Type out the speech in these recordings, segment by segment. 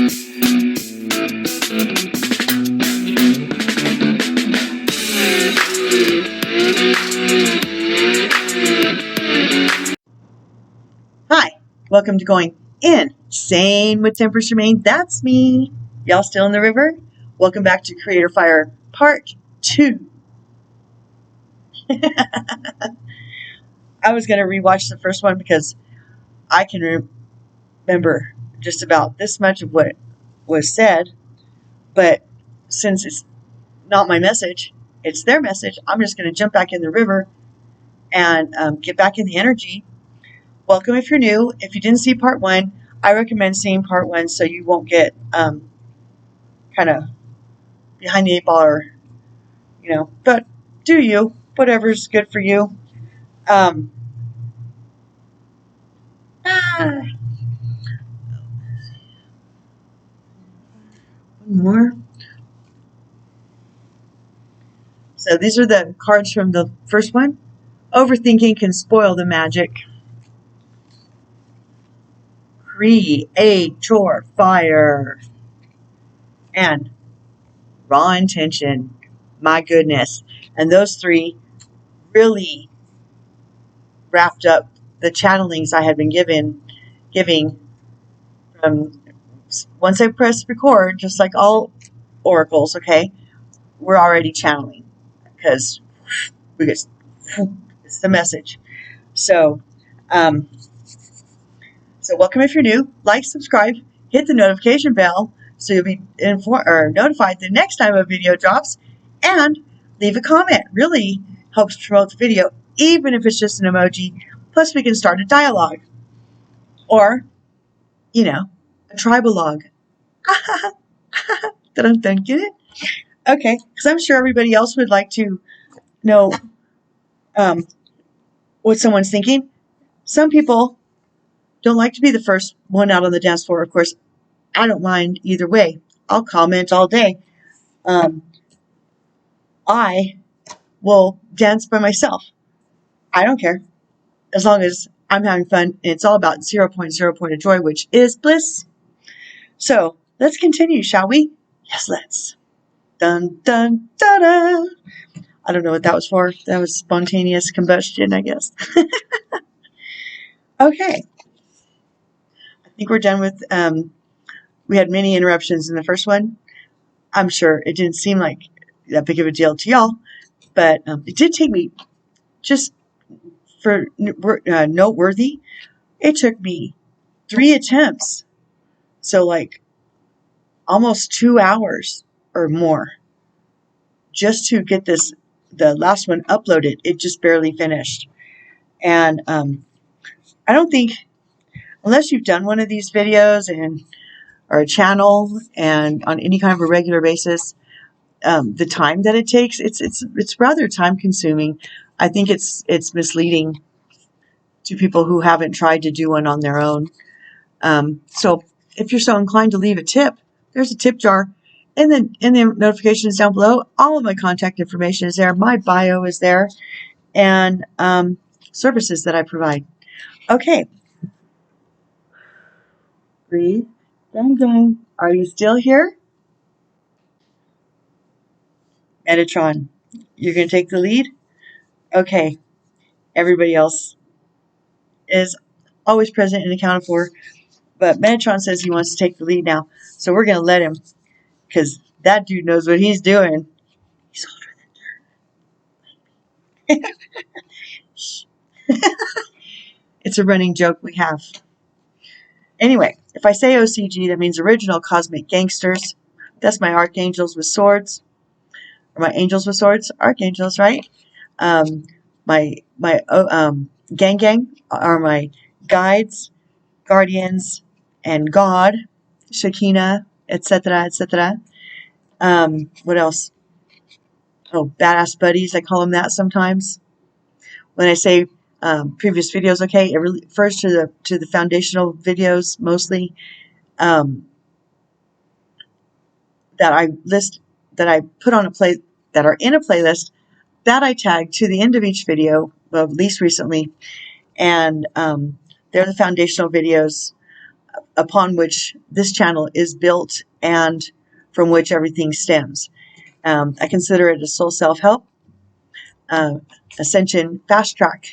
Hi, welcome to Going Insane with Tempers Remain. That's me. Y'all still in the river? Welcome back to Creator Fire Part 2. I was going to rewatch the first one because I can remember just about this much of what was said, but since it's not my message, it's their message, I'm just going to jump back in the river and get back in the energy. Welcome if you're new. If you didn't see part 1, I recommend seeing part 1 so you won't get kind of behind the 8 ball or, but do you. Whatever's good for you. One more. So these are the cards from the first one. Overthinking can spoil the magic. Creator Fire. And raw intention. My goodness. And those 3 really wrapped up the channelings I had been giving from once I press record, just like all oracles, okay, we're already channeling because it's the message. So welcome if you're new. Like, subscribe, hit the notification bell so you'll be notified the next time a video drops, and leave a comment. Really helps promote the video, even if it's just an emoji. Plus, we can start a dialogue or, a tribal log. Get it? Okay, because I'm sure everybody else would like to know what someone's thinking. Some people don't like to be the first one out on the dance floor. Of course, I don't mind either way. I'll comment all day. I will dance by myself. I don't care. As long as I'm having fun. It's all about 0.0 point of joy, which is bliss. So let's continue, shall we? Yes, let's. Dun, dun, da, da. I don't know what that was for. That was spontaneous combustion, I guess. Okay. I think we're done with, we had many interruptions in the first one. I'm sure it didn't seem like that big of a deal to y'all, but it did take me, just for noteworthy, it took me 3 attempts. So like almost 2 hours or more just to get the last one uploaded. It just barely finished. And I don't think, unless you've done one of these videos or a channel and on any kind of a regular basis, the time that it takes, it's rather time consuming. I think it's misleading to people who haven't tried to do one on their own. So if you're so inclined to leave a tip, there's a tip jar. And then in the notifications down below, all of my contact information is there. My bio is there. And services that I provide. Okay. Breathe. Dun. Are you still here? Metatron, you're going to take the lead? Okay. Everybody else is always present and accounted for. But Metatron says he wants to take the lead now. So we're going to let him, because that dude knows what he's doing. He's older than dirt. It's a running joke we have. Anyway, if I say OCG, that means original cosmic gangsters. That's my archangels with swords. Or my angels with swords. Archangels, right? My gang are my guides, guardians, and God, Shekinah, etc., etc. What else? Oh, badass buddies. I call them that sometimes. When I say previous videos, okay, it refers to the foundational videos mostly that I put on that are in a playlist that I tag to the end of each video, well, at least recently, and they're the foundational videos upon which this channel is built and from which everything stems. I consider it a soul self-help, Ascension fast track,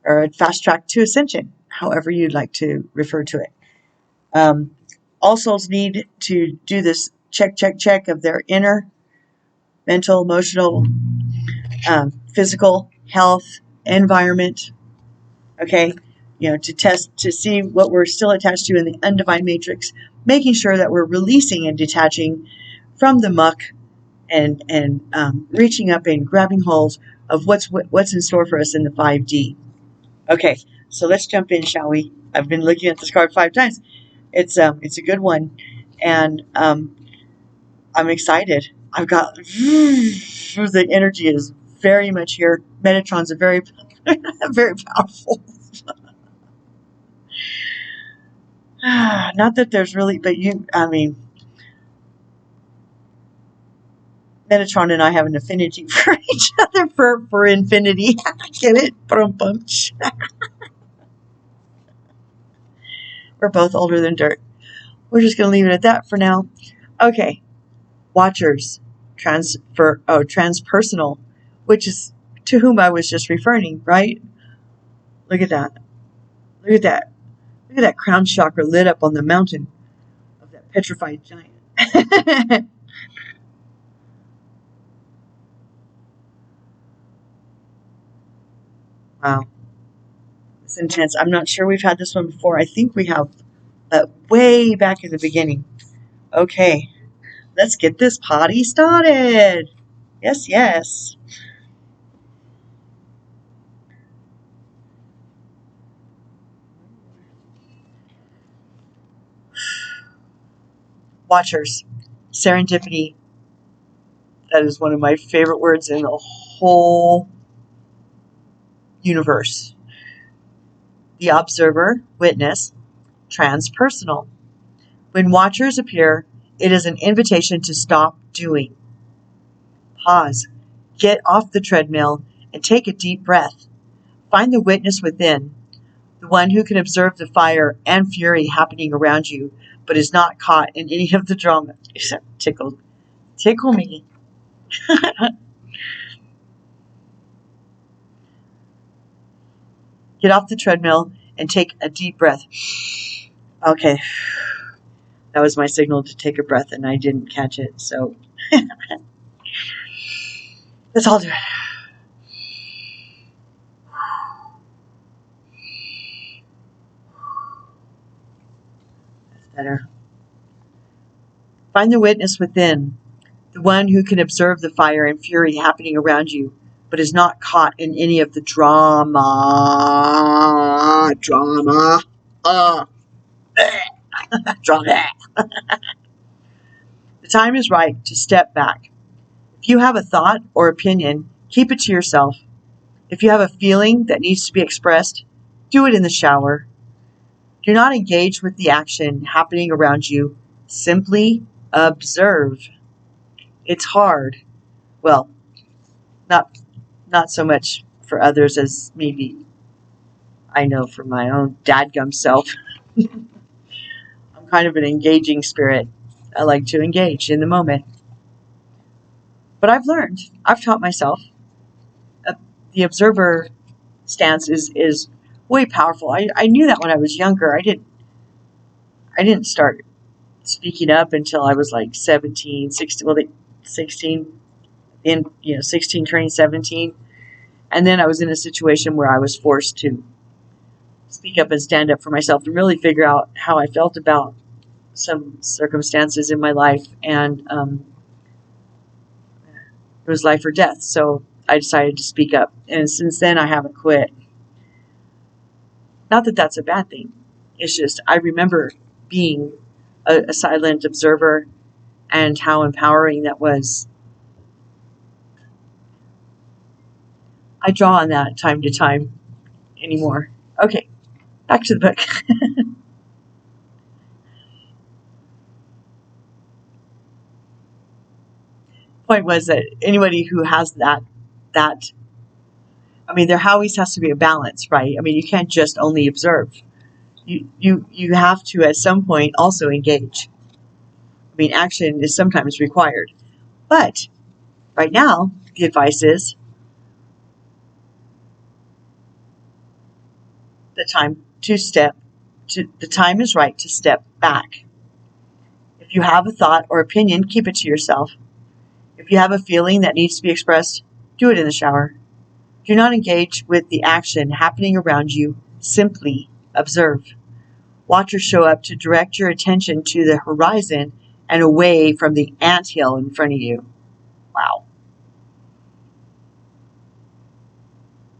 or a fast track to Ascension, however you'd like to refer to it. All souls need to do this check of their inner, mental, emotional, physical health, environment. Okay, to test, to see what we're still attached to in the undivine matrix, making sure that we're releasing and detaching from the muck and reaching up and grabbing hold of what's in store for us in the 5D. Okay, so let's jump in, shall we? I've been looking at this card 5 times. It's a good one, and I'm excited. I've got the energy is very much here. Metatrons are very very powerful. Not that there's really, but Metatron and I have an affinity for each other for infinity. Get it? We're both older than dirt. We're just going to leave it at that for now. Okay. Watchers. Transpersonal, which is to whom I was just referring, right? Look at that. Look at that. Look at that crown chakra lit up on the mountain of that petrified giant. Wow. It's intense. I'm not sure we've had this one before. I think we have, way back at the beginning. Okay. Let's get this party started. Yes, yes. Watchers. Serendipity. That is one of my favorite words in the whole universe. The observer, witness, transpersonal. When watchers appear, it is an invitation to stop doing. Pause. Get off the treadmill and take a deep breath. Find the witness within, the one who can observe the fire and fury happening around you, but is not caught in any of the drama. Tickle me. Get off the treadmill and take a deep breath. Okay. That was my signal to take a breath, and I didn't catch it, so let's all do it. That's better. Find the witness within, the one who can observe the fire and fury happening around you, but is not caught in any of the drama. Drama. The time is right to step back. If you have a thought or opinion, keep it to yourself. If you have a feeling that needs to be expressed, do it in the shower. Do not engage with the action happening around you. Simply observe. It's hard. Well, not so much for others as maybe I know for my own dadgum self. I'm kind of an engaging spirit. I like to engage in the moment. But I've taught myself, the observer stance is way powerful. I knew that when I was younger. I didn't start speaking up until I was like 17, 16, 16 turning 17. And then I was in a situation where I was forced to speak up and stand up for myself and really figure out how I felt about some circumstances in my life. And it was life or death. So I decided to speak up. And since then, I haven't quit. Not that that's a bad thing. It's just I remember being a silent observer and how empowering that was. I draw on that time to time anymore. Okay, back to the book. Point was that anybody who has that, there always has to be a balance, right? I mean, you can't just only observe. You have to at some point also engage. I mean, action is sometimes required. But right now, the advice is the time is right to step back. If you have a thought or opinion, keep it to yourself. If you have a feeling that needs to be expressed, do it in the shower. Do not engage with the action happening around you. Simply observe. Watch or show up to direct your attention to the horizon and away from the anthill in front of you. Wow.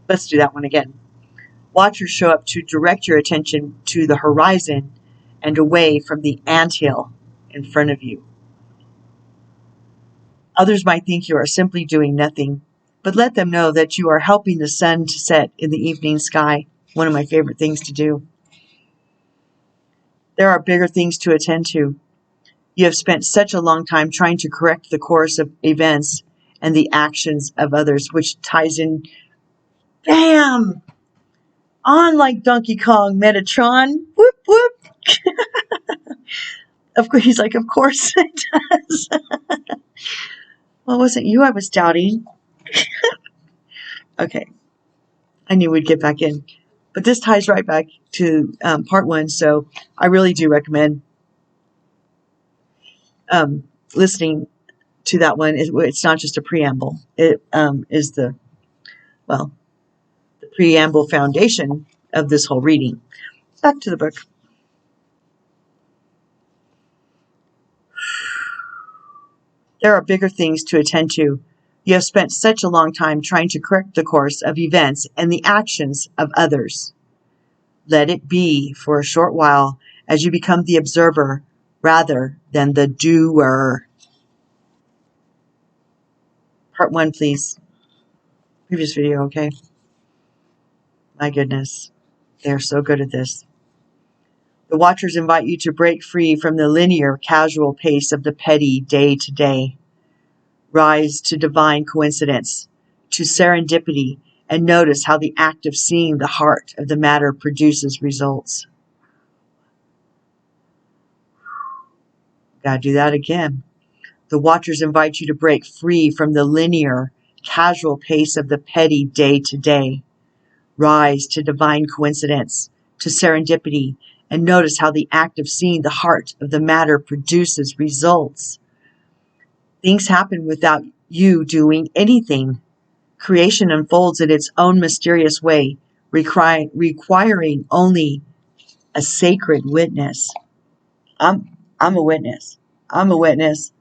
Let's do that one again. Watch or show up to direct your attention to the horizon and away from the anthill in front of you. Others might think you are simply doing nothing, but let them know that you are helping the sun to set in the evening sky. One of my favorite things to do. There are bigger things to attend to. You have spent such a long time trying to correct the course of events and the actions of others, which ties in, bam, on like Donkey Kong Metatron. Whoop, whoop. Of course, he's like, of course it does. Well, it wasn't you I was doubting. Okay. I knew we'd get back in. But this ties right back to part one, so I really do recommend listening to that one. It's not just a preamble. It is the preamble foundation of this whole reading. Back to the book. There are bigger things to attend to. You have spent such a long time trying to correct the course of events and the actions of others. Let it be for a short while as you become the observer rather than the doer. Part one, please. Previous video, okay? My goodness. They're so good at this. The watchers invite you to break free from the linear, casual pace of the petty day-to-day. Rise to divine coincidence, to serendipity, and notice how the act of seeing the heart of the matter produces results. Gotta do that again. The watchers invite you to break free from the linear, casual pace of the petty day-to-day. Rise to divine coincidence, to serendipity, and notice how the act of seeing the heart of the matter produces results. Things happen without you doing anything. Creation unfolds in its own mysterious way, requiring only a sacred witness. I'm a witness. I'm a witness.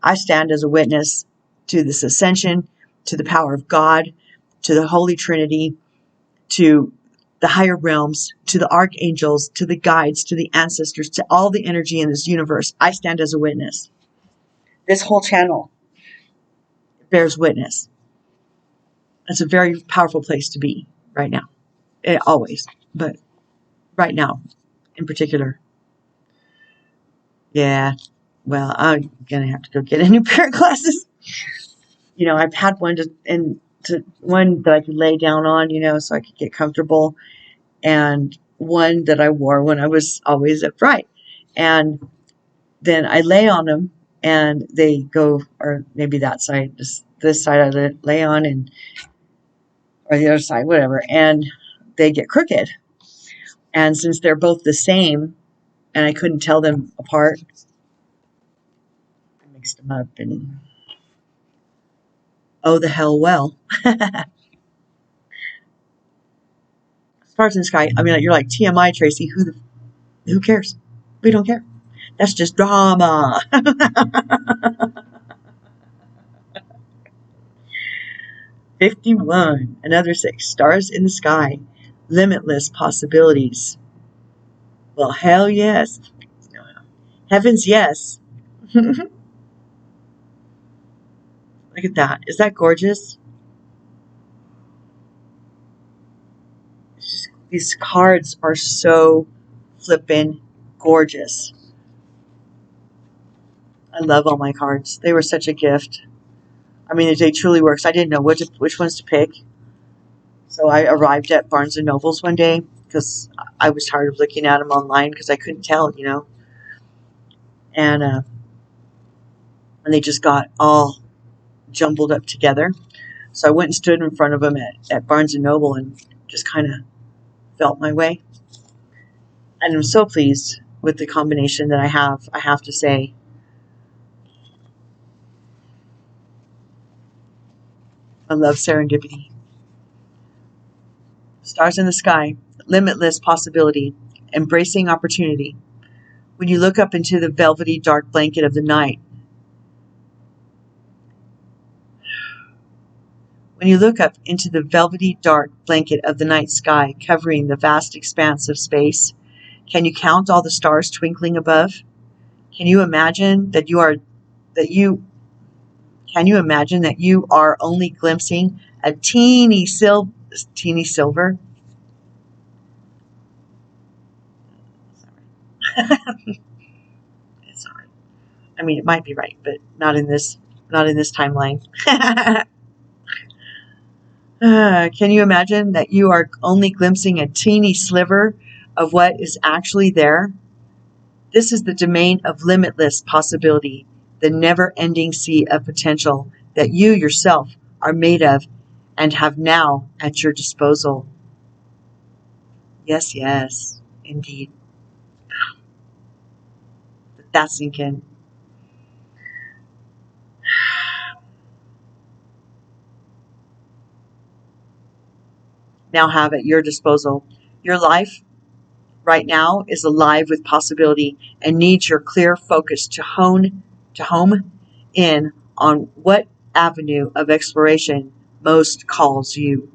I stand as a witness to this ascension, to the power of God, to the Holy Trinity, to the higher realms, to the archangels, to the guides, to the ancestors, to all the energy in this universe. I stand as a witness. This whole channel bears witness. It's a very powerful place to be right now. Always, but right now in particular. Yeah, well, I'm going to have to go get a new pair of glasses. You know, I've had one one that I could lay down on, so I could get comfortable, and one that I wore when I was always upright. And then I lay on them, and they go, or maybe that side, this side I lay on, or the other side, whatever, and they get crooked. And since they're both the same, and I couldn't tell them apart, I mixed them up, and oh, the hell well. Stars in the sky. I mean, you're like, TMI, Tracy. Who cares? We don't care. That's just drama. 51. Another 6. Stars in the sky. Limitless possibilities. Well, hell yes. Heavens yes. Look at that. Is that gorgeous? These cards are so flippin' gorgeous. I love all my cards. They were such a gift. I mean, they truly work. I didn't know which ones to pick. So I arrived at Barnes & Noble's one day, because I was tired of looking at them online because I couldn't tell, and they just got all jumbled up together. So I went and stood in front of them at Barnes & Noble and just kind of felt my way. And I'm so pleased with the combination that I have to say. I love serendipity. Stars in the sky, limitless possibility, embracing opportunity. When you look up into the velvety dark blanket of the night, when you look up into the velvety dark blanket of the night sky covering the vast expanse of space, can you count all the stars twinkling above? Can you imagine that you are only glimpsing a teeny silver? It's all right. I mean, it might be right, but not in this timeline. Can you imagine that you are only glimpsing a teeny sliver of what is actually there? This is the domain of limitless possibility, the never-ending sea of potential that you yourself are made of and have now at your disposal. Yes, yes, indeed. Let that sink in. Now have at your disposal. Your life right now is alive with possibility and needs your clear focus to home in on what avenue of exploration most calls you.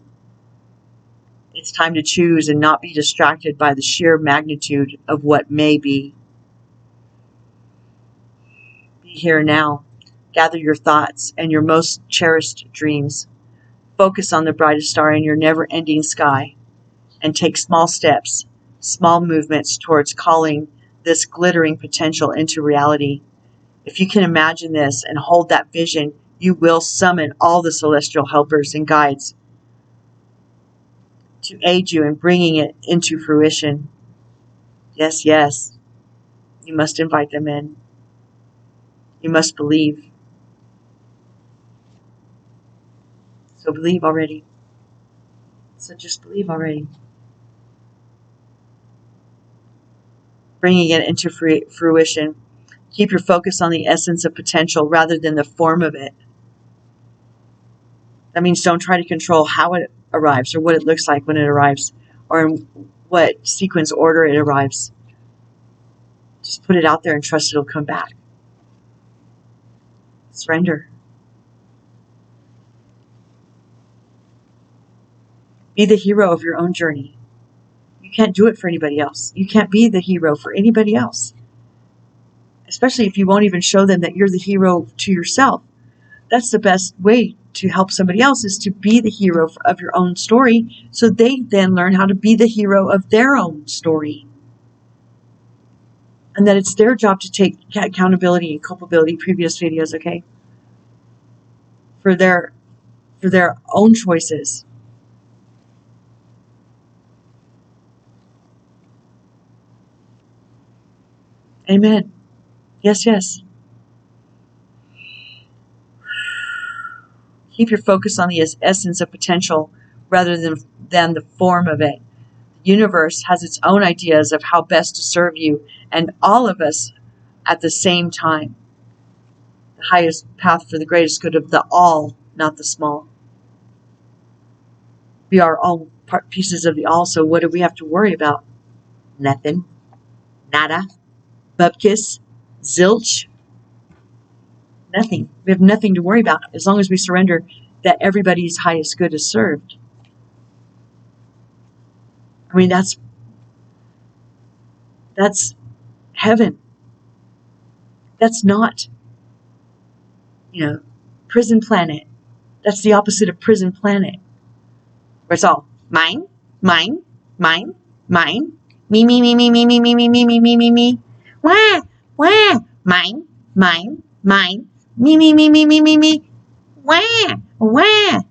It's time to choose and not be distracted by the sheer magnitude of what may be. Be here now. Gather your thoughts and your most cherished dreams. Focus on the brightest star in your never-ending sky and take small steps, small movements towards calling this glittering potential into reality. If you can imagine this and hold that vision, you will summon all the celestial helpers and guides to aid you in bringing it into fruition. Yes, yes, you must invite them in. You must believe. So believe already. So just believe already. Bringing it into fruition. Keep your focus on the essence of potential rather than the form of it. That means don't try to control how it arrives or what it looks like when it arrives or in what sequence order it arrives. Just put it out there and trust it'll come back. Surrender. Be the hero of your own journey. You can't do it for anybody else. You can't be the hero for anybody else. Especially if you won't even show them that you're the hero to yourself. That's the best way to help somebody else, is to be the hero of your own story, so they then learn how to be the hero of their own story. And that it's their job to take accountability and culpability, previous videos, okay? For their own choices. Amen. Yes, yes. Keep your focus on the essence of potential rather than the form of it. The universe has its own ideas of how best to serve you and all of us at the same time. The highest path for the greatest good of the all, not the small. We are all pieces of the all, so what do we have to worry about? Nothing. Nada. Bupkis. Zilch. Nothing. We have nothing to worry about as long as we surrender that everybody's highest good is served. I mean, that's heaven. That's not, prison planet. That's the opposite of prison planet. Where it's all mine, mine, mine, mine, me, me, me, me, me, me, me, me, me, me, me, me, me, wah, wah, mine, mine, mine, me, me, me, me, me, me, me, wah, wah.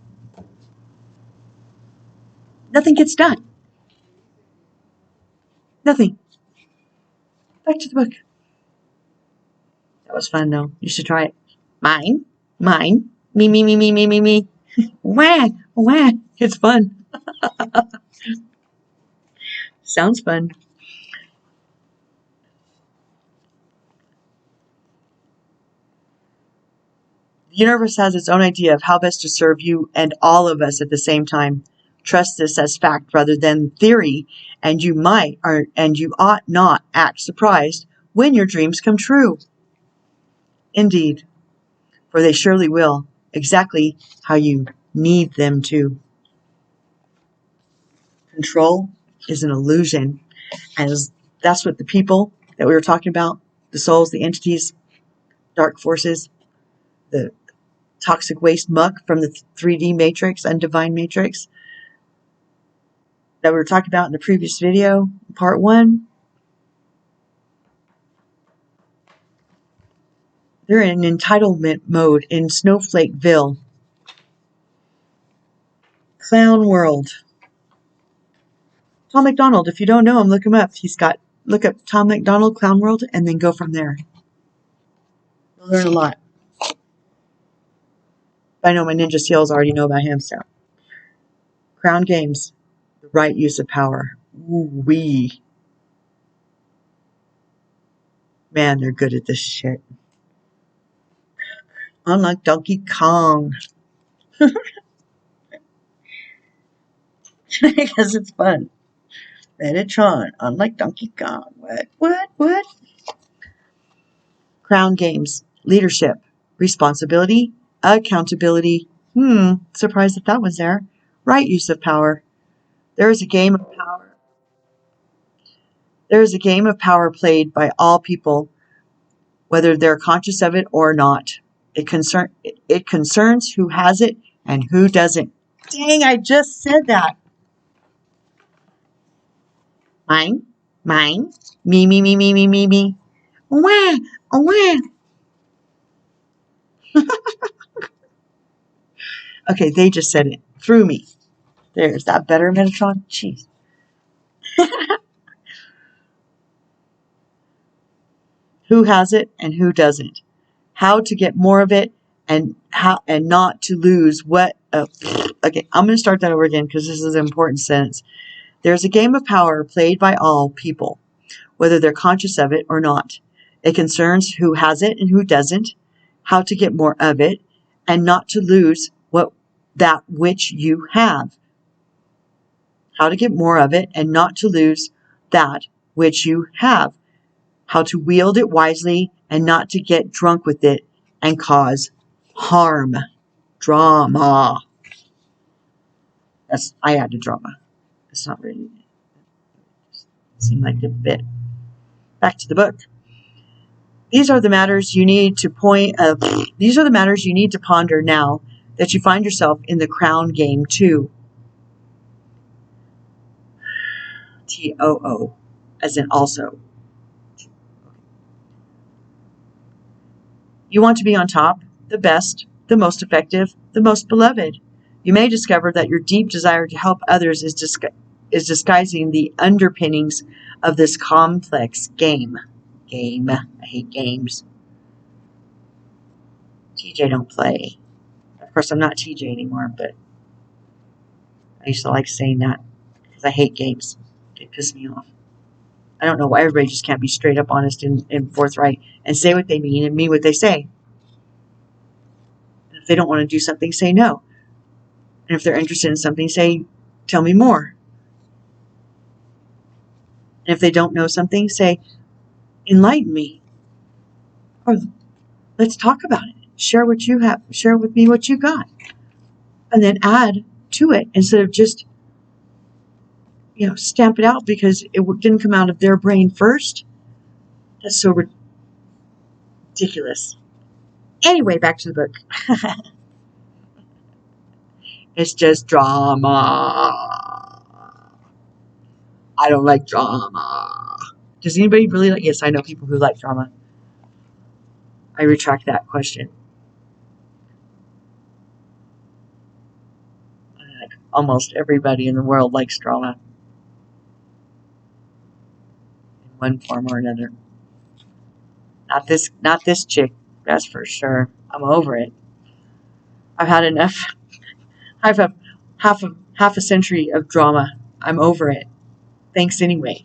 Nothing gets done. Nothing. Back to the book. That was fun, though. You should try it. Mine. Mine. Me, me, me, me, me, me, me. Wah, wah. It's fun. Sounds fun. The universe has its own idea of how best to serve you and all of us at the same time. Trust this as fact rather than theory, and you ought not act surprised when your dreams come true. Indeed, for they surely will, exactly how you need them to. Control is an illusion, as that's what the people that we were talking about, the souls, the entities, dark forces, the toxic waste muck from the 3D matrix, undivine matrix, that we were talking about in the previous video, part 1. They're in entitlement mode in Snowflakeville. Clown World. Tom McDonald, if you don't know him, look him up. Look up Tom McDonald, Clown World, and then go from there. You'll learn a lot. I know my Ninja Seals already know about him, so. Crown Games. The right use of power. Ooh-wee. Man, they're good at this shit. Unlike Donkey Kong. Because it's fun. Metatron. Unlike Donkey Kong. What? Crown Games. Leadership. Responsibility. Accountability. Surprised that was there. Right use of power. There is a game of power. There is a game of power played by all people, whether they're conscious of it or not. It concerns who has it and who doesn't. Dang, I just said that. Mine, me, me, me, me, me, me, me. Wah, wah. Okay, they just said it through me. There's that better, Metatron? Jeez. Who has it and who doesn't? How to get more of it and not to lose what. Okay, I'm going to start that over again because this is an important sentence. There's a game of power played by all people, whether they're conscious of it or not. It concerns who has it and who doesn't, how to get more of it, and not to lose that which you have. How to get more of it and not to lose that which you have. How to wield it wisely and not to get drunk with it and cause harm. Drama. I added drama. It's not really. It seemed like a bit. Back to the book. These are the matters you need to ponder now that you find yourself in the crown game too. TOO, as in also. You want to be on top, the best, the most effective, the most beloved. You may discover that your deep desire to help others is disguising the underpinnings of this complex game. I hate games. TJ don't play. Of course, I'm not TJ anymore, but I used to like saying that because I hate games. They piss me off. I don't know why everybody just can't be straight up honest and forthright and say what they mean and mean what they say. And if they don't want to do something, say no. And if they're interested in something, say, tell me more. And if they don't know something, say, enlighten me. Or let's talk about it. Share what you have. Share with me what you got. And then add to it instead of just, stamp it out because it didn't come out of their brain first. That's so ridiculous. Anyway, back to the book. It's just drama. I don't like drama. Does anybody really like? Yes, I know people who like drama. I retract that question. Almost everybody in the world likes drama. one form or another. Not this chick, that's for sure. I'm over it. I've had enough. I've had half a century of drama. I'm over it. Thanks anyway.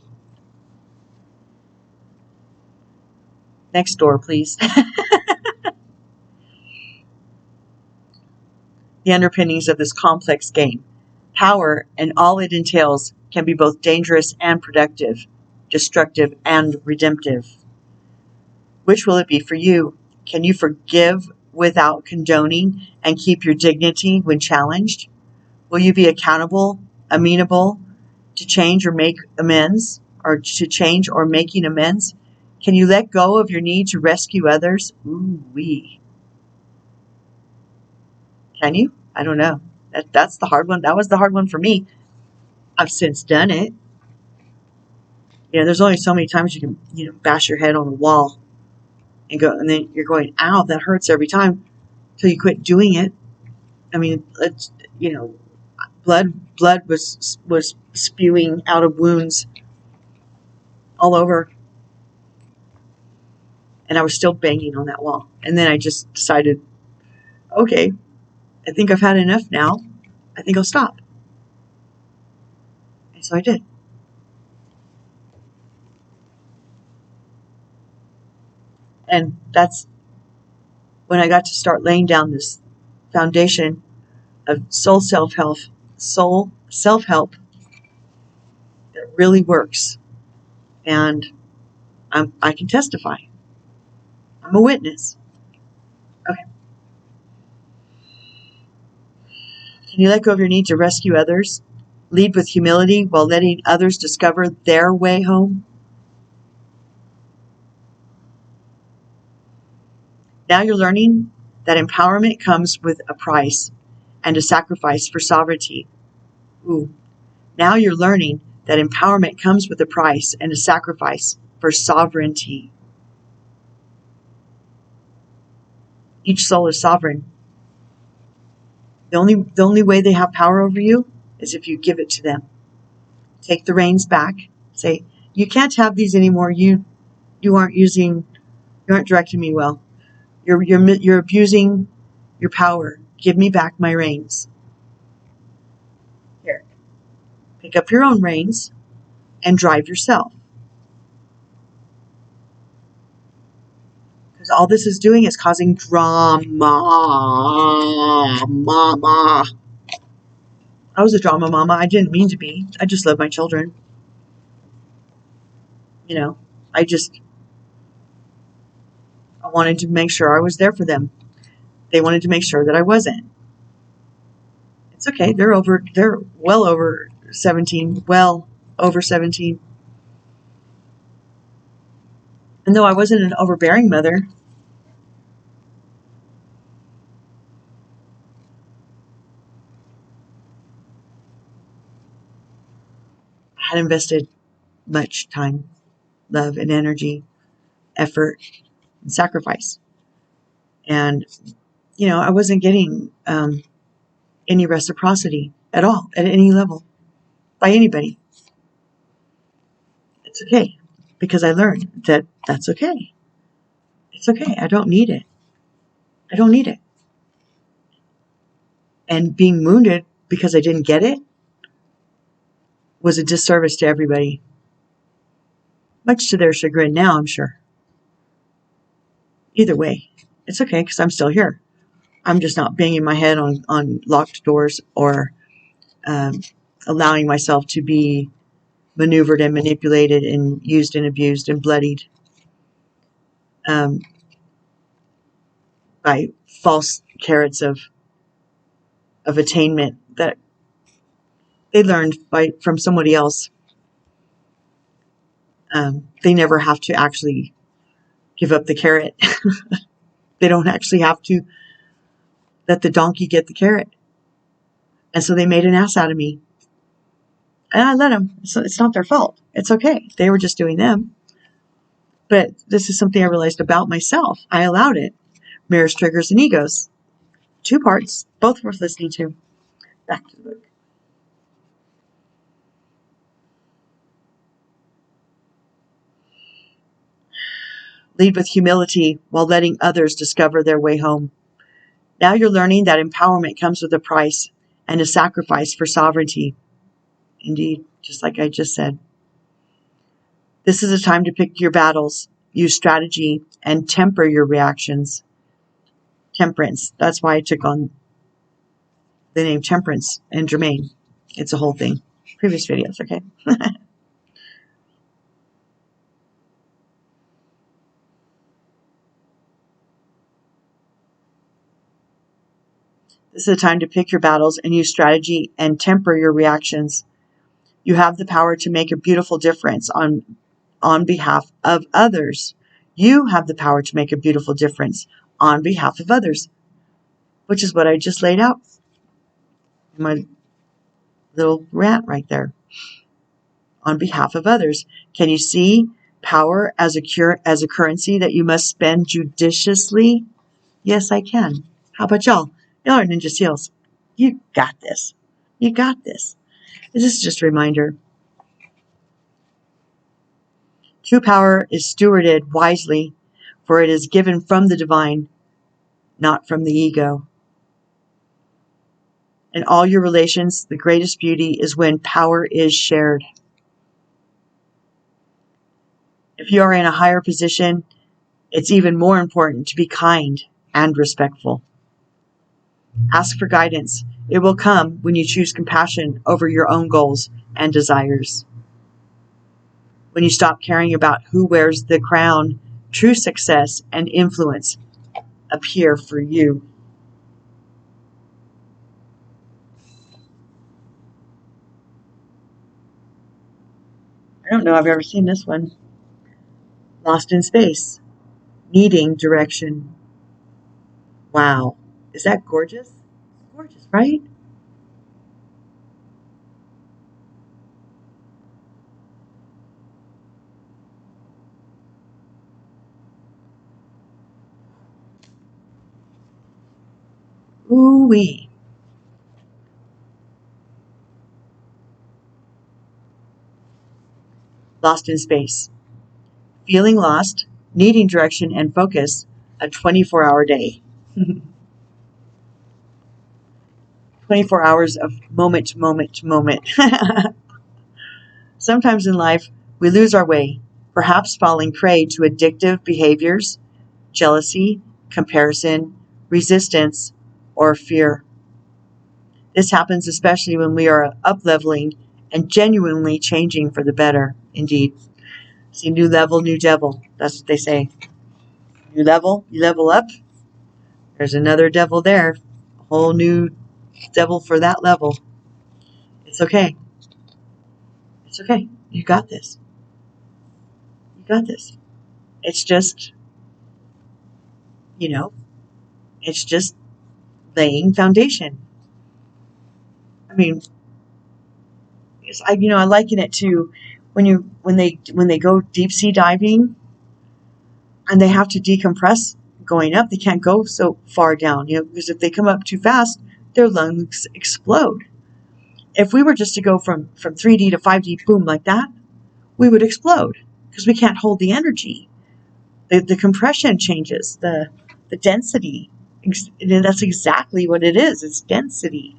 Next door, please. The underpinnings of this complex game. Power and all it entails can be both dangerous and productive, destructive and redemptive. Which will it be for you? Can you forgive without condoning and keep your dignity when challenged? Will you be accountable, amenable to change or make amends, or to change or making amends? Can you let go of your need to rescue others? Ooh-wee. Can you? I don't know. That's the hard one. That was the hard one for me. I've since done it. There's only so many times you can, bash your head on a wall and go, and then you're going, ow, that hurts every time, till you quit doing it. I mean, it's, blood was spewing out of wounds all over, and I was still banging on that wall. And then I just decided, okay, I think I've had enough now. I think I'll stop. And so I did. And that's when I got to start laying down this foundation of soul self-help that really works. And I can testify. I'm a witness. Okay. Can you let go of your need to rescue others? Lead with humility while letting others discover their way home? Now you're learning that empowerment comes with a price and a sacrifice for sovereignty. Ooh. Now you're learning that empowerment comes with a price and a sacrifice for sovereignty. Each soul is sovereign. The only way they have power over you is if you give it to them. Take the reins back. Say, you can't have these anymore. You aren't directing me well. You're abusing your power. Give me back my reins. Here, pick up your own reins and drive yourself. Because all this is doing is causing drama. Mama. I was a drama mama. I didn't mean to be. I just love my children. I wanted to make sure I was there for them. They wanted to make sure that I wasn't. It's okay. They're well over 17. Well over 17. And though I wasn't an overbearing mother, I had invested much time, love, and energy, effort, and sacrifice. And, I wasn't getting any reciprocity at all, at any level, by anybody. It's okay, because I learned that that's okay. It's okay. I don't need it. I don't need it. And being wounded because I didn't get it was a disservice to everybody. Much to their chagrin now, I'm sure. Either way, it's okay, because I'm still here. I'm just not banging my head on locked doors or allowing myself to be maneuvered and manipulated and used and abused and bloodied by false carrots of attainment that they learned from somebody else. They never have to actually give up the carrot. They don't actually have to let the donkey get the carrot. And so they made an ass out of me. And I let them. So it's not their fault. It's okay. They were just doing them. But this is something I realized about myself. I allowed it. Mirrors, triggers, and egos. 2 parts, both worth listening to. Back to the book. Lead with humility while letting others discover their way home. Now you're learning that empowerment comes with a price and a sacrifice for sovereignty. Indeed, just like I just said. This is a time to pick your battles, use strategy, and temper your reactions. Temperance. That's why I took on the name Temperance and Germain. It's a whole thing. Previous videos, okay? This is a time to pick your battles and use strategy and temper your reactions. You have the power to make a beautiful difference on behalf of others. You have the power to make a beautiful difference on behalf of others, which is what I just laid out in my little rant right there. On behalf of others. Can you see power as a currency that you must spend judiciously? Yes, I can. How about y'all? Y'all are Ninja SEALs. You got this. You got this. This is just a reminder. True power is stewarded wisely, for it is given from the divine, not from the ego. In all your relations, the greatest beauty is when power is shared. If you are in a higher position, it's even more important to be kind and respectful. Ask for guidance. It will come when you choose compassion over your own goals and desires. When you stop caring about who wears the crown, true success and influence appear for you. I don't know I've ever seen this one. Lost in space. Needing direction. Wow. Is that gorgeous? Gorgeous, right? Ooh-wee. Lost in space. Feeling lost, needing direction and focus, a 24-hour day. 24 hours of moment to moment to moment. Sometimes in life, we lose our way, perhaps falling prey to addictive behaviors, jealousy, comparison, resistance, or fear. This happens especially when we are up-leveling and genuinely changing for the better, indeed. See, new level, new devil. That's what they say. New level, you level up. There's another devil there. A whole new devil for that level. It's okay. It's okay. You got this. You got this. It's just, it's just laying foundation. I mean, I liken it to when they go deep sea diving and they have to decompress going up. They can't go so far down, because if they come up too fast, their lungs explode. If we were just to go from 3D to 5D, boom, like that, we would explode because we can't hold the energy. The compression changes, the density. That's exactly what it is. It's density.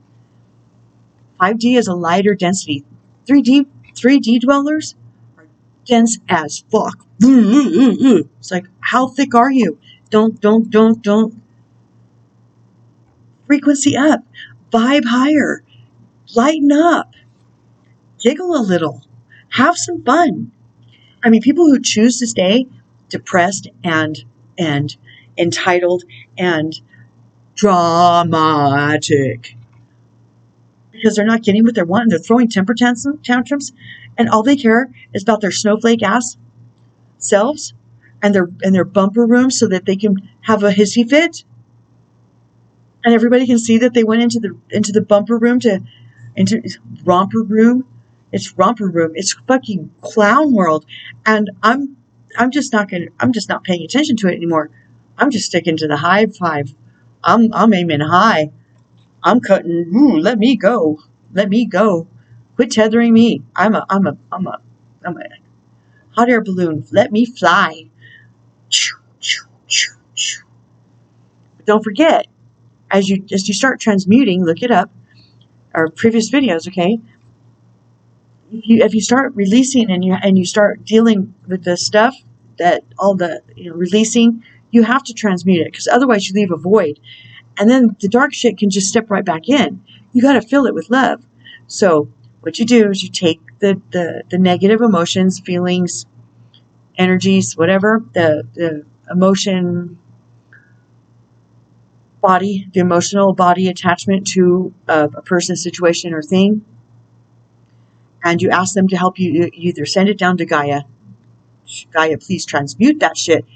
5D is a lighter density. 3D dwellers are dense as fuck. It's like, how thick are you? Don't. Frequency up. Vibe higher. Lighten up. Giggle a little. Have some fun. I mean, people who choose to stay depressed and entitled and dramatic because they're not getting what they want and they're throwing temper tantrums, and all they care is about their snowflake ass selves and their bumper room so that they can have a hissy fit, and everybody can see that they went into the bumper room into romper room. It's romper room. It's fucking clown world, and I'm just not paying attention to it anymore. I'm just sticking to the high five. I'm aiming high. I'm cutting. Ooh, let me go. Let me go. Quit tethering me. I'm a hot air balloon. Let me fly. But don't forget, as you start transmuting, look it up, our previous videos, okay? If you start releasing and you start dealing with the stuff that all the releasing, you have to transmute it, because otherwise you leave a void, and then the dark shit can just step right back in. You got to fill it with love. So what you do is you take the negative emotions, feelings, energies, whatever, the emotion body, the emotional body attachment to a person, situation, or thing, and you ask them to help you. You either send it down to Gaia. Gaia, please transmute that shit.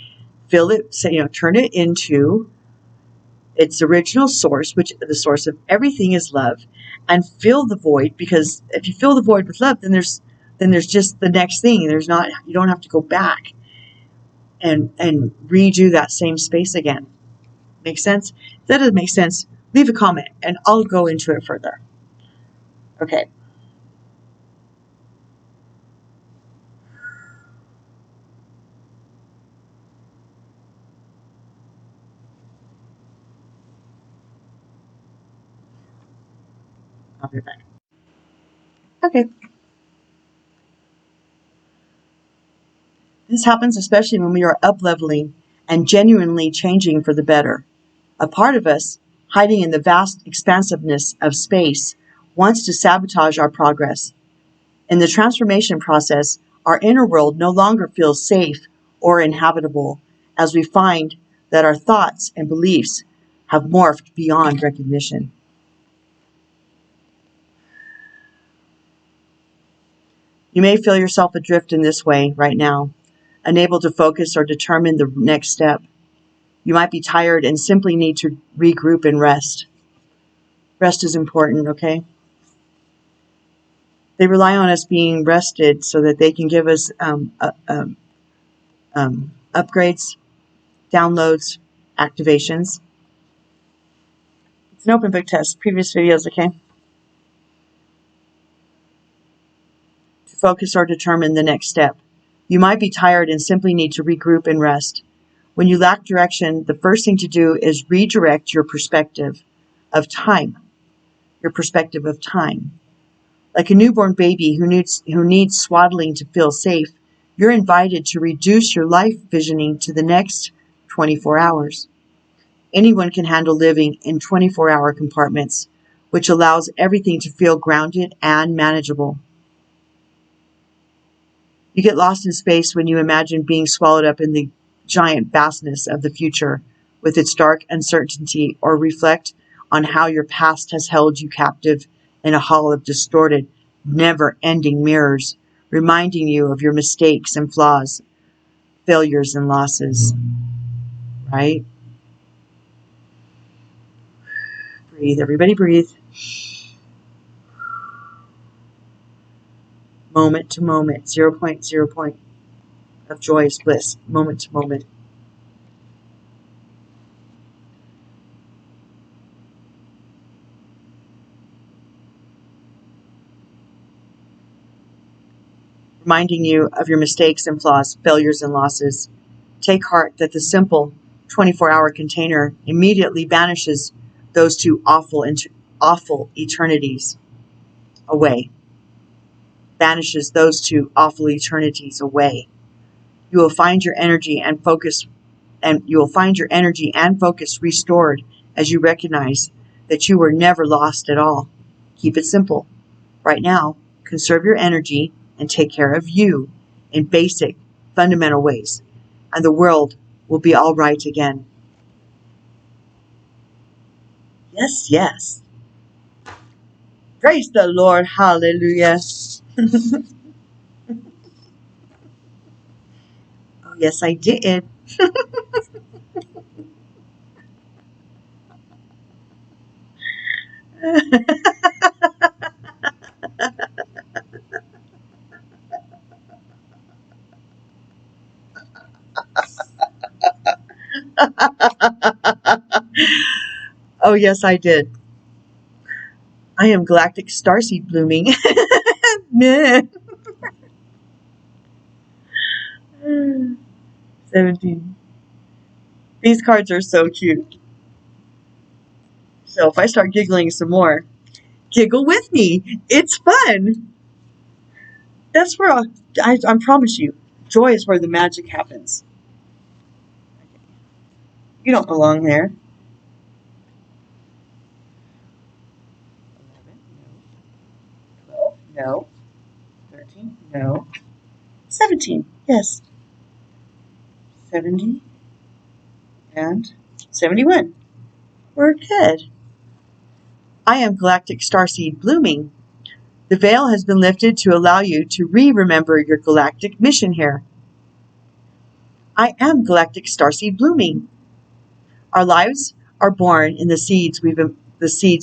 Fill it, turn it into its original source, which the source of everything is love, and fill the void. Because if you fill the void with love, then there's just the next thing. You don't have to go back and redo that same space again. Make sense? If that doesn't make sense, leave a comment and I'll go into it further. Okay. I'll be back. Okay. This happens especially when we are up-leveling and genuinely changing for the better. A part of us, hiding in the vast expansiveness of space, wants to sabotage our progress. In the transformation process, our inner world no longer feels safe or inhabitable, as we find that our thoughts and beliefs have morphed beyond recognition. You may feel yourself adrift in this way right now, unable to focus or determine the next step. You might be tired and simply need to regroup and rest. Rest is important, okay? They rely on us being rested so that they can give us upgrades, downloads, activations. It's an open book test. Previous videos, okay? To focus or determine the next step. You might be tired and simply need to regroup and rest. When you lack direction, the first thing to do is redirect your perspective of time. Your perspective of time. Like a newborn baby who needs swaddling to feel safe, you're invited to reduce your life visioning to the next 24 hours. Anyone can handle living in 24-hour compartments, which allows everything to feel grounded and manageable. You get lost in space when you imagine being swallowed up in the giant vastness of the future with its dark uncertainty, or reflect on how your past has held you captive in a hall of distorted, never-ending mirrors, reminding you of your mistakes and flaws, failures and losses. Right? Breathe. Everybody breathe. Moment to moment. 0.0 point of joyous bliss. Moment to moment. Reminding you of your mistakes and flaws, failures and losses. Take heart that the simple 24-hour container immediately banishes those two awful eternities away. Banishes those two awful eternities away. You will find your energy and focus, restored as you recognize that you were never lost at all. Keep it simple. Right now, conserve your energy and take care of you in basic, fundamental ways, and the world will be all right again. Yes, yes. Praise the Lord. Hallelujah. Oh, yes, I did. Oh, yes, I did. I am galactic starseed blooming. 17. These cards are so cute. So if I start giggling some more, giggle with me. It's fun. That's where I promise you, joy is where the magic happens. You don't belong there. 11, no. 12, no. 13, no. 17, yes. 70 and 71. We're good. I am galactic starseed blooming. The veil has been lifted to allow you to remember your galactic mission here. I am galactic starseed blooming. Our lives are born in the seeds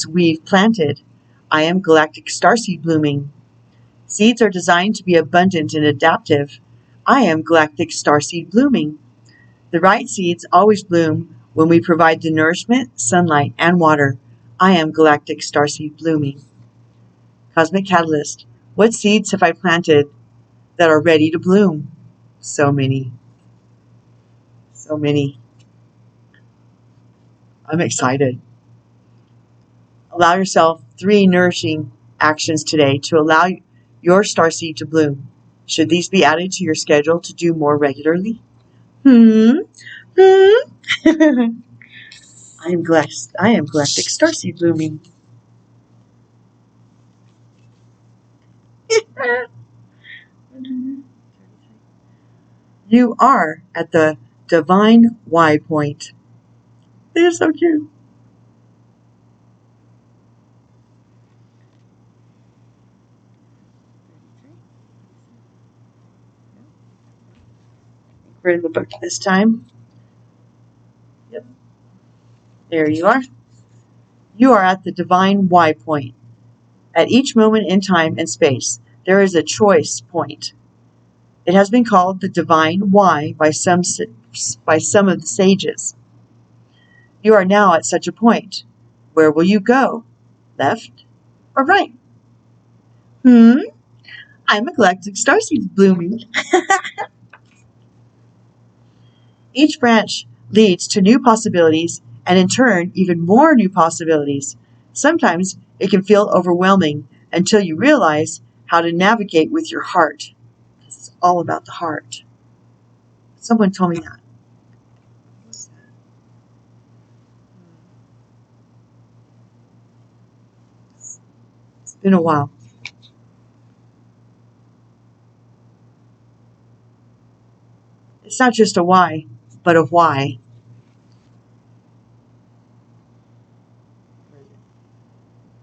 we've planted. I am galactic starseed blooming. Seeds are designed to be abundant and adaptive. I am galactic starseed blooming. The right seeds always bloom when we provide the nourishment, sunlight, and water. I am galactic starseed blooming. Cosmic Catalyst. What seeds have I planted that are ready to bloom? So many. So many. I'm excited. Allow yourself 3 nourishing actions today to allow your starseed to bloom. Should these be added to your schedule to do more regularly? I am galactic starseed blooming. You are at the divine Y point. They're so cute. We're in the book this time. Yep. There you are. You are at the divine Y point. At each moment in time and space, there is a choice point. It has been called the divine Y by some of the sages. You are now at such a point. Where will you go? Left or right? I'm a galactic starseed blooming. Each branch leads to new possibilities, and in turn, even more new possibilities. Sometimes it can feel overwhelming until you realize how to navigate with your heart. It's all about the heart. Someone told me that. What's that? It's been a while. It's not just a why, but a why.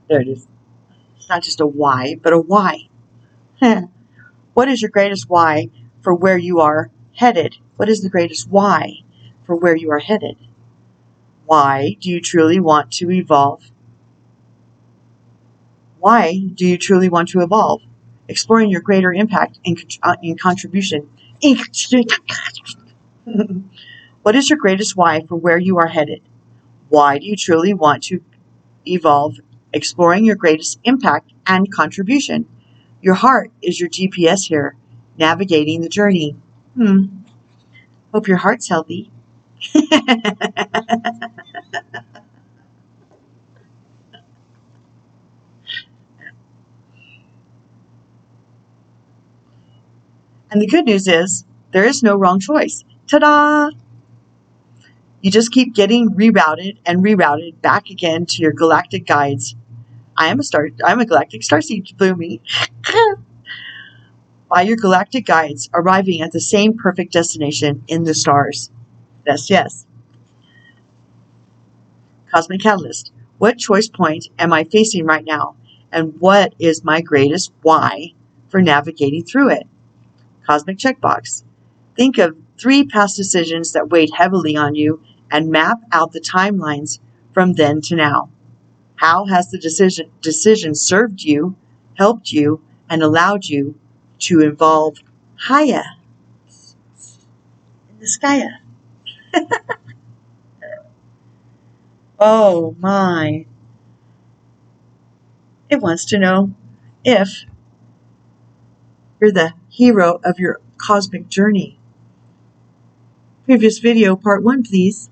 There it is. It's not just a why, but a why. What is your greatest why for where you are headed? What is the greatest why for where you are headed? Why do you truly want to evolve? Why do you truly want to evolve? Exploring your greater impact and contribution. What is your greatest why for where you are headed? Why do you truly want to evolve? Exploring your greatest impact and contribution. Your heart is your GPS here, navigating the journey. Hope your heart's healthy. And the good news is, there is no wrong choice. Ta-da! You just keep getting rerouted back again to your galactic guides. I'm a galactic starseed blooming. By your galactic guides, arriving at the same perfect destination in the stars. Yes. Cosmic Catalyst. What choice point am I facing right now? And what is my greatest why for navigating through it? Cosmic Checkbox. Think of 3 past decisions that weighed heavily on you and map out the timelines from then to now. How has the decision served you, helped you, and allowed you to evolve higher in the sky? Oh my. It wants to know if you're the hero of your cosmic journey. Previous video, part 1, please.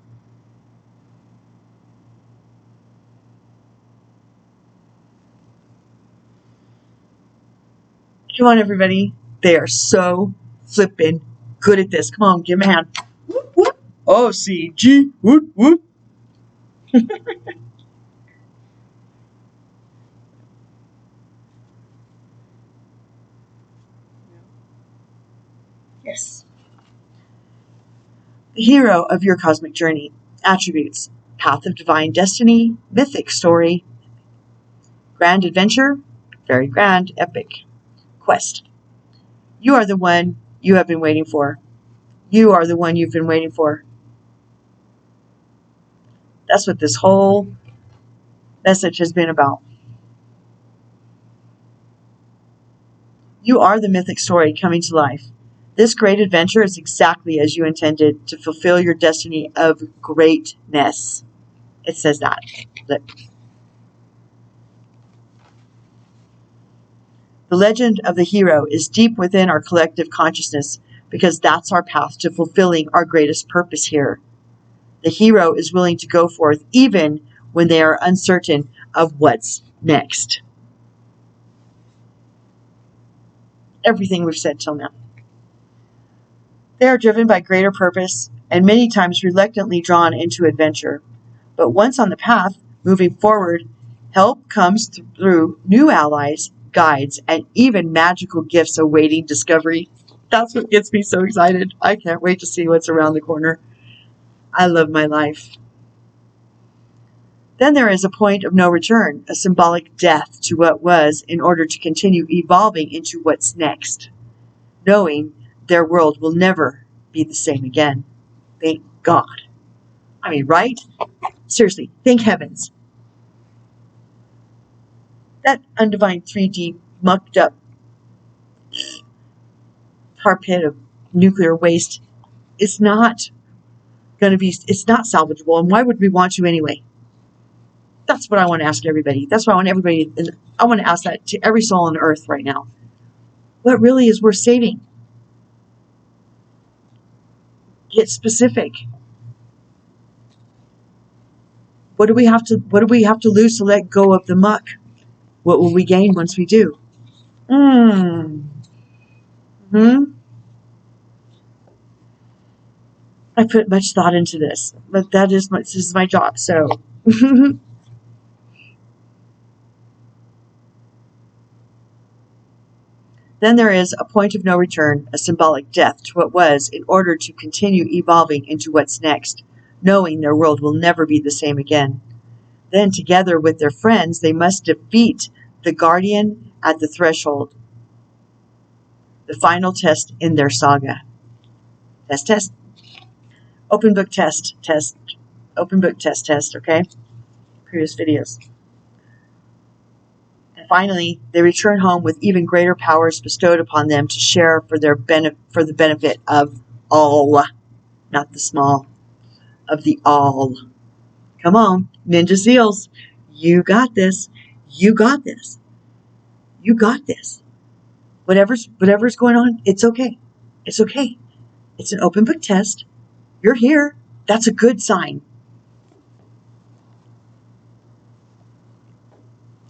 Come on, everybody. They are so flippin' good at this. Come on, give them a hand. Whoop, whoop. OCG. Whoop, whoop. Yes. The hero of your cosmic journey. Attributes. Path of divine destiny. Mythic story. Grand adventure. Very grand. Epic. Quest. You are the one you have been waiting for. You are the one you've been waiting for. That's what this whole message has been about. You are the mythic story coming to life. This great adventure is exactly as you intended to fulfill your destiny of greatness. It says that. Look. The legend of the hero is deep within our collective consciousness because that's our path to fulfilling our greatest purpose here. The hero is willing to go forth even when they are uncertain of what's next. Everything we've said till now. They are driven by greater purpose and many times reluctantly drawn into adventure. But once on the path, moving forward, help comes through new allies, guides, and even magical gifts awaiting discovery. That's what gets me so excited. I can't wait to see what's around the corner. I love my life. Then there is a point of no return, a symbolic death to what was in order to continue evolving into what's next, knowing their world will never be the same again. Thank God. I mean, right? Seriously, thank heavens. That undivine 3D mucked up tar pit of nuclear waste is not going to be, it's not salvageable. And why would we want to anyway? That's what I want to ask everybody. That's what I want everybody, and I want to ask that to every soul on earth right now. What really is worth saving? Get specific. What do we have to lose to let go of the muck? What will we gain once we do? I put much thought into this, but this is my job, so. Then there is a point of no return, a symbolic death to what was in order to continue evolving into what's next, knowing their world will never be the same again. Then, together with their friends, they must defeat the guardian at the threshold, the final test in their saga. Test. Open book test. Open book test, okay? Previous videos. And finally, they return home with even greater powers bestowed upon them to share for the benefit of all, not the small, of the all. Come on, Ninja Seals. You got this. You got this. You got this. Whatever's going on, it's okay. It's okay. It's an open book test. You're here. That's a good sign.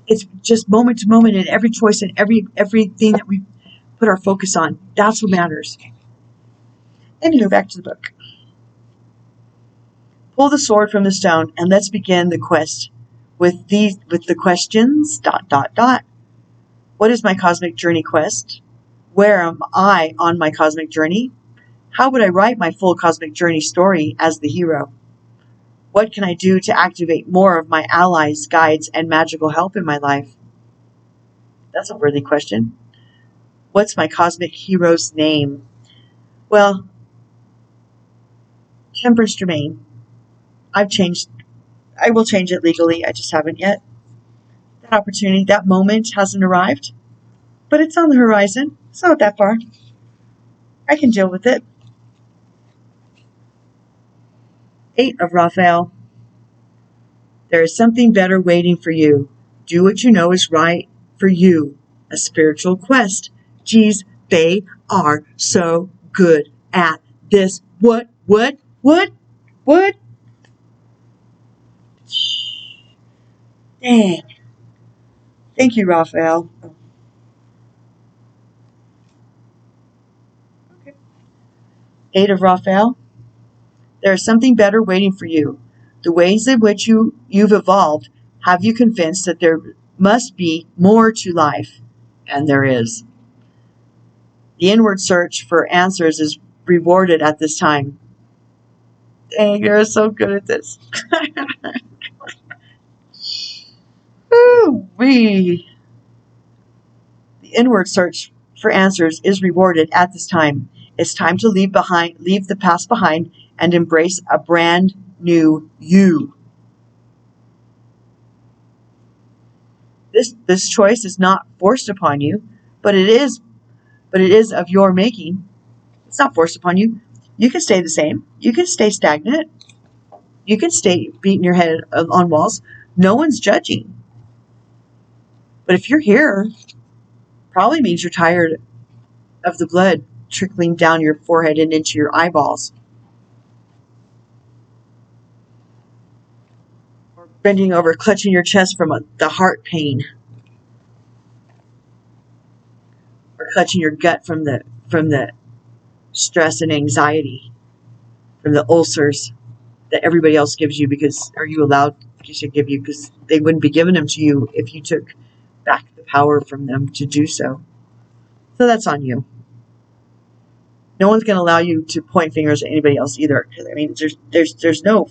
It's just moment to moment in every choice and everything that we put our focus on. That's what matters. Anyway, back to the book. Pull the sword from the stone and let's begin the quest with the questions. ... What is my cosmic journey quest? Where am I on my cosmic journey? How would I write my full cosmic journey story as the hero? What can I do to activate more of my allies, guides, and magical help in my life? That's a worthy question. What's my cosmic hero's name? Well, Temperance Germain. I will change it legally. I just haven't yet. That opportunity, that moment hasn't arrived, but it's on the horizon. It's not that far. I can deal with it. 8 of Raphael. There is something better waiting for you. Do what you know is right for you. A spiritual quest. Geez, they are so good at this. What? Dang. Thank you, Raphael. Eight of Raphael. There is something better waiting for you. The ways in which you've evolved have you convinced that there must be more to life. And there is. The inward search for answers is rewarded at this time. Dang, you're so good at this. Ooh-wee. The inward search for answers is rewarded at this time. It's time to leave the past behind and embrace a brand new you. This choice is not forced upon you, but it is of your making. It's not forced upon you. You can stay the same. You can stay stagnant. You can stay beating your head on walls. No one's judging. But if you're here, probably means you're tired of the blood trickling down your forehead and into your eyeballs. Or bending over, clutching your chest from the heart pain. Or clutching your gut from the stress and anxiety, from the ulcers that everybody else gives you because, are you allowed to give you, because they wouldn't be giving them to you if you took back the power from them to do so. So that's on you. No one's going to allow you to point fingers at anybody else either. I mean, there's no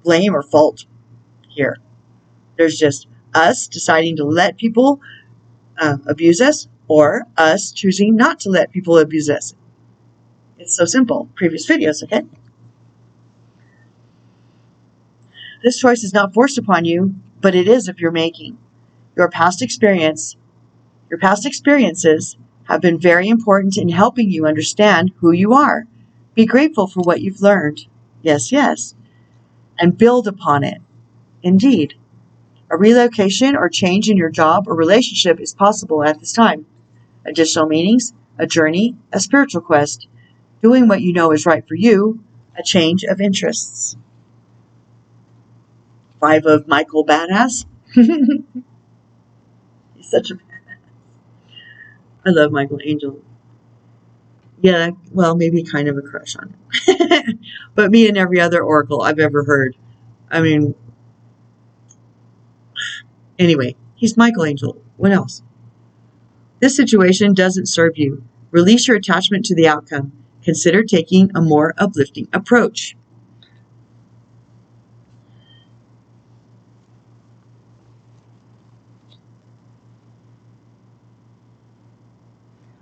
blame or fault here. There's just us deciding to let people abuse us, or us choosing not to let people abuse us. It's so simple. Previous videos, okay? This choice is not forced upon you, but it is of your making. Your past experiences have been very important in helping you understand who you are. Be grateful for what you've learned. Yes, yes. And build upon it. Indeed. A relocation or change in your job or relationship is possible at this time. Additional meanings, a journey, a spiritual quest, doing what you know is right for you, a change of interests. 5 of Michael Badass. He's such a badass. I love Michael Angel. Yeah, well, maybe kind of a crush on him. But me and every other oracle I've ever heard. I mean, anyway, he's Michael Angel. What else? This situation doesn't serve you. Release your attachment to the outcome. Consider taking a more uplifting approach.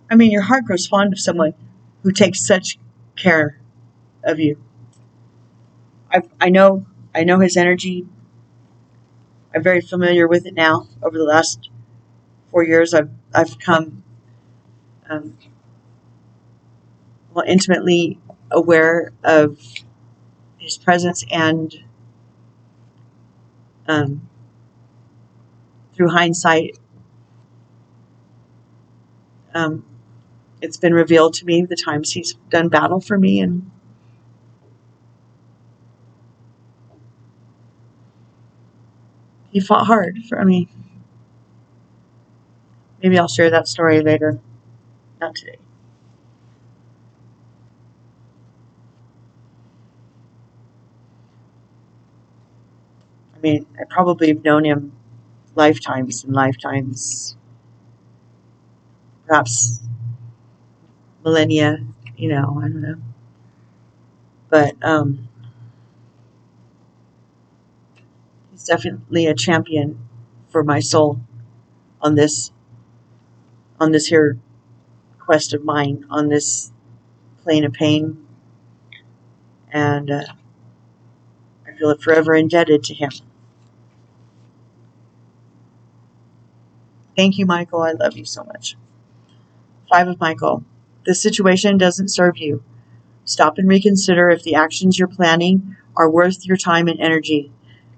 I mean, your heart grows fond of someone who takes such care of you. I know his energy. I'm very familiar with it now. Over the last 4 years, I've come intimately aware of his presence, and through hindsight, it's been revealed to me the times he's done battle for me, and he fought hard for me. Maybe I'll share that story later. Not today. I mean, I probably have known him lifetimes and lifetimes, perhaps millennia, I don't know. But he's definitely a champion for my soul on this here quest of mine, on this plane of pain. And I feel forever indebted to him. Thank you, Michael. I love you so much. 5 of Michael. This situation doesn't serve you. Stop and reconsider if the actions you're planning are worth your time and energy.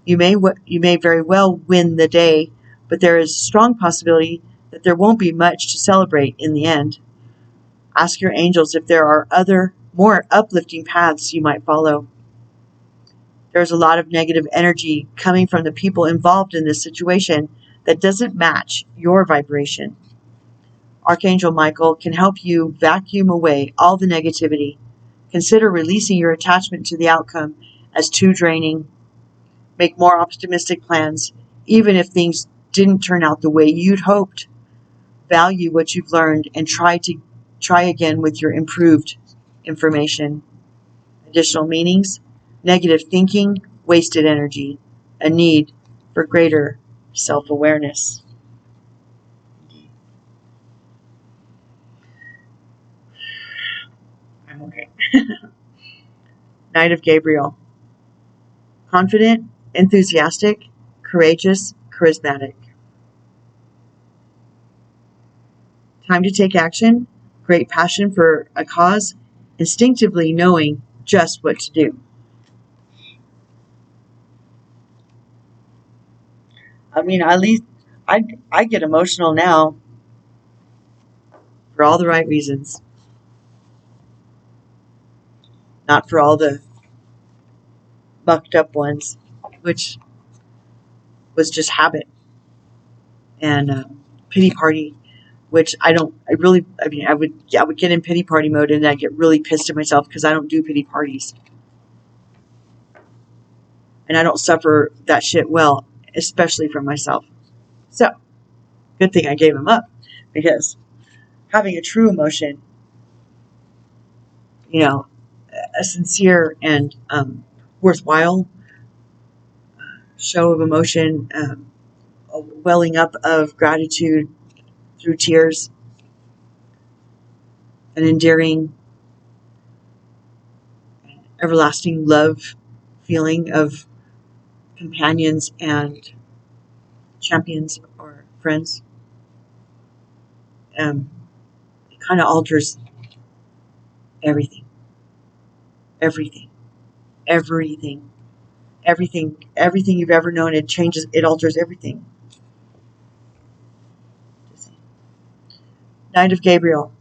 You may very well win the day, but there is a strong possibility that there won't be much to celebrate in the end. Ask your angels if there are other, more uplifting paths you might follow. There's a lot of negative energy coming from the people involved in this situation that doesn't match your vibration. Archangel Michael can help you vacuum away all the negativity. Consider releasing your attachment to the outcome as too draining. Make more optimistic plans, even if things didn't turn out the way you'd hoped. Value what you've learned and try again with your improved information. Additional meanings: negative thinking, wasted energy, a need for greater self-awareness. I'm okay. Knight of Gabriel. Confident, enthusiastic, courageous, charismatic. Time to take action, great passion for a cause, instinctively knowing just what to do. I mean, at least I get emotional now for all the right reasons. Not for all the mucked up ones, which was just habit. And pity party, which I would get in pity party mode and I get really pissed at myself because I don't do pity parties. And I don't suffer that shit well, especially from myself. So, good thing I gave him up, because having a true emotion, a sincere and worthwhile show of emotion, a welling up of gratitude through tears, an endearing, everlasting love feeling of companions and champions or friends. It kind of alters everything. Everything you've ever known. It alters everything. Knight of Gabriel.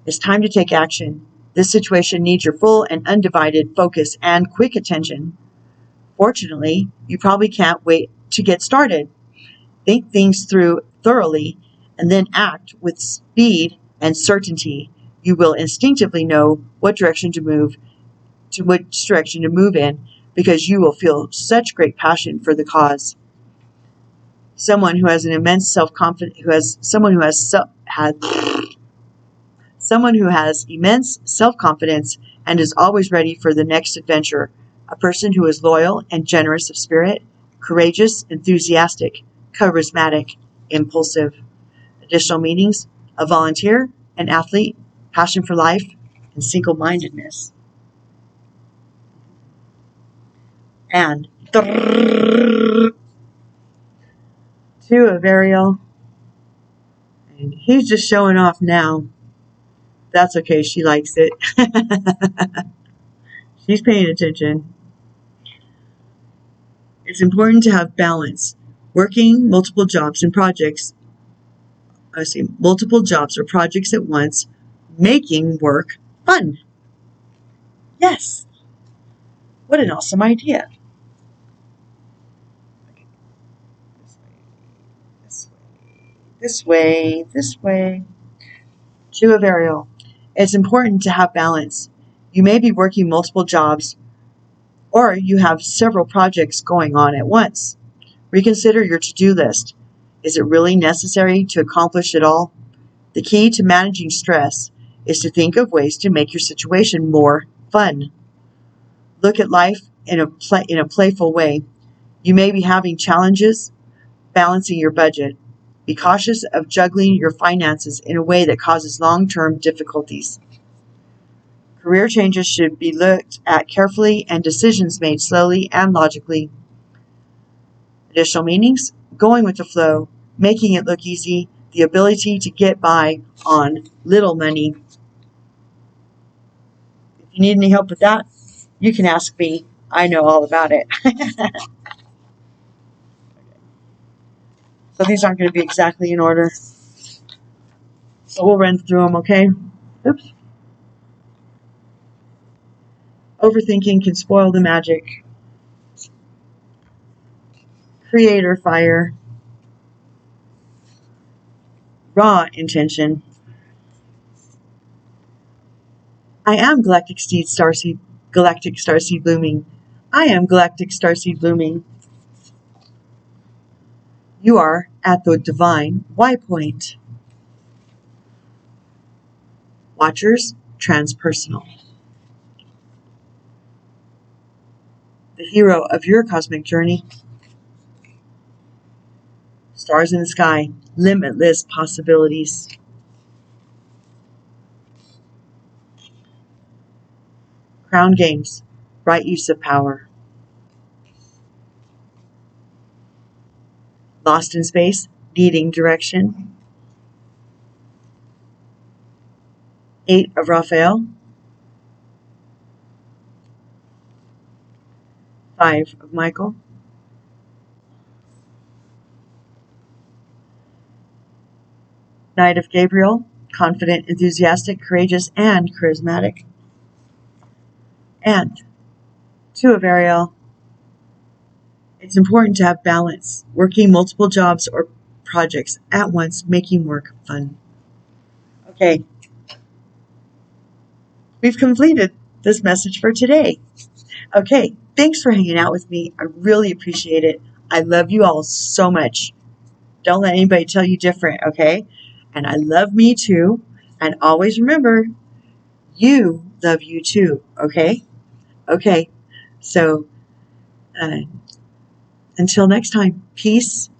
It's time to take action. This situation needs your full and undivided focus and quick attention. Fortunately, you probably can't wait to get started. Think things through thoroughly and then act with speed and certainty. You will instinctively know which direction to move in, because you will feel such great passion for the cause. Someone who has immense self-confidence and is always ready for the next adventure. A person who is loyal and generous of spirit, courageous, enthusiastic, charismatic, impulsive. Additional meanings: a volunteer, an athlete, passion for life, and single-mindedness. And Two of Ariel. And he's just showing off now. That's okay, she likes it. She's paying attention. It's important to have balance. Working multiple jobs or projects at once, making work fun. Yes. What an awesome idea. This way. Two of Ariel. It's important to have balance. You may be working multiple jobs, or you have several projects going on at once. Reconsider your to-do list. Is it really necessary to accomplish it all? The key to managing stress is to think of ways to make your situation more fun. Look at life in a playful way. You may be having challenges balancing your budget. Be cautious of juggling your finances in a way that causes long-term difficulties. Career changes should be looked at carefully and decisions made slowly and logically. Additional meanings: going with the flow, making it look easy, the ability to get by on little money. If you need any help with that, you can ask me. I know all about it. So these aren't going to be exactly in order. So we'll run through them, okay? Oops. Overthinking can spoil the magic. Creator fire. Raw intention. I am galactic starseed blooming. I am galactic starseed blooming. You are at the divine Y point. Watchers, transpersonal. The hero of your cosmic journey. Stars in the sky, limitless possibilities. Crown games, right use of power. Lost in space, needing direction. 8 of Raphael. 5 of Michael. Knight of Gabriel, confident, enthusiastic, courageous, and charismatic. And 2 of Ariel. It's important to have balance, working multiple jobs or projects at once, making work fun. Okay, we've completed this message for today. Okay, thanks for hanging out with me. I really appreciate it. I love you all so much. Don't let anybody tell you different, okay? And I love me too. And always remember, you love you too, okay? Okay, so until next time, peace